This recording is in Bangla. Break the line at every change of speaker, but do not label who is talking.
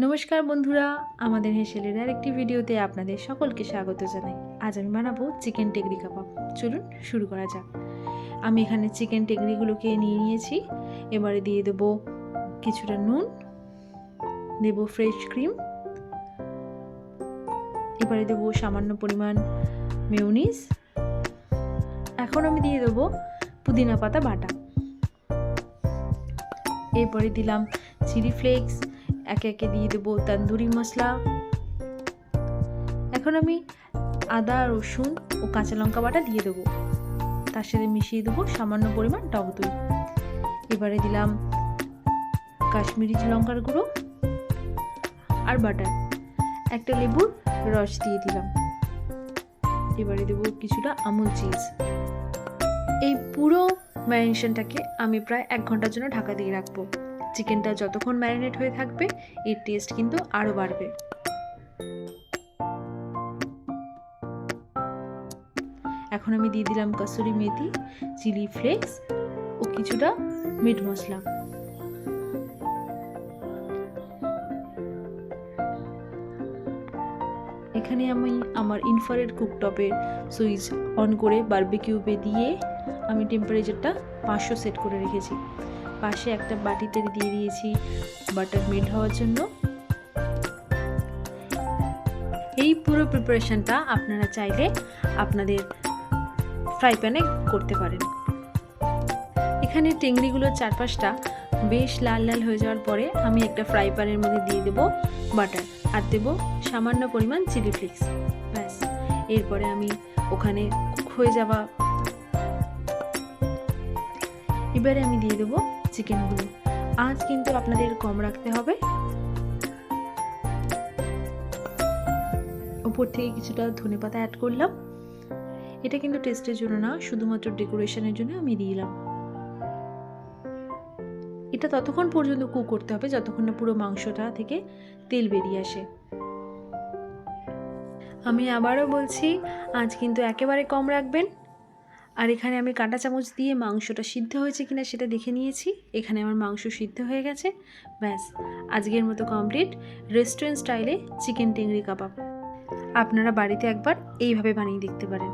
নমস্কার বন্ধুরা, আমাদের হেসেলের আরেকটি ভিডিওতে আপনাদের সকলকে স্বাগত জানাই। আজ আমি বানাবো চিকেন টেকরি কাবাব। চলুন শুরু করা যাক। আমি এখানে চিকেন টেকরিগুলোকে নিয়ে নিয়েছি। এবারে দিয়ে দেবো কিছুটা নুন, দেবো ফ্রেশ ক্রিম, এবারে দেবো সামান্য পরিমাণ মেয়োনিজ। এখন আমি দিয়ে দেবো পুদিনা পাতা বাটা। এরপরে দিলাম চিলি ফ্লেক্স, একে একে দিয়ে দেবো তন্দুরি মশলা। এখন আমি আদা, রসুন ও কাঁচা লঙ্কা বাটা দিয়ে দেবো। তার সাথে মিশিয়ে দেবো সামান্য পরিমাণ টক দই। এবারে দিলাম কাশ্মীরি লঙ্কার গুঁড়ো আর বাটার, একটা লেবুর রস দিয়ে দিলাম। এবারে দেবো কিছুটা আমুল চিজ। এই পুরো ম্যারিনেশনটাকে আমি প্রায় 1 ঘন্টার জন্য ঢাকা দিয়ে রাখবো। চিকেনটা যতক্ষণ ম্যারিনেট হয়ে থাকবে এর টেস্ট কিন্তু আরও বাড়বে। এখন আমি দিয়ে দিলাম কসুরি মেথি, চিলি ফ্লেক্স ও কিছুটা মিট মশলা। এখানে আমি আমার ইনফ্রারেড কুকটপের সুইচ অন করে বারবিকিউতে দিয়ে আমি টেম্পারেচারটা 500 সেট করে রেখেছি। পাশে একটা বাটিতে দিয়ে দিয়েছি বাটার মেল্ট হওয়ার জন্য। এই পুরো প্রিপারেশনটা আপনারা চাইলে আপনাদের ফ্রাই প্যানে করতে পারেন। এখানে টেংরিগুলোর চারপাশটা বেশ লাল লাল হয়ে যাওয়ার পরে আমি একটা ফ্রাই প্যানের মধ্যে দিয়ে দেবো বাটার আর দেবো সামান্য পরিমাণ চিলি ফ্লেক্স। ব্যাস, এরপরে আমি ওখানে কুক হয়ে যাওয়া এবারে আমি দিয়ে দেবো চিকেনগুলো। আঁচ কিন্তু আপনাদের কম রাখতে হবে। উপর থেকে কিছুটা ধনেপাতা অ্যাড করলাম। এটা কিন্তু টেস্টের জন্য না, শুধুমাত্র ডেকোরেশনের জন্য আমি দিলাম। এটা ততক্ষণ পর্যন্ত কুক করতে হবে যতক্ষণ না পুরো মাংসটা থেকে তেল বেরিয়ে আসে। আমি আবারও বলছি, আঁচ কিন্তু একেবারে কম রাখবেন। আর এখানে আমি কাঁটা চামচ দিয়ে মাংসটা সিদ্ধ হয়েছে কিনা সেটা দেখে নিয়েছি। এখানে আমার মাংস সিদ্ধ হয়ে গেছে। ব্যাস, আজকের মতো কমপ্লিট রেস্টুরেন্ট স্টাইলে চিকেন টেংরি কাবাব। আপনারা বাড়িতে একবার এইভাবে বানিয়ে দেখতে পারেন।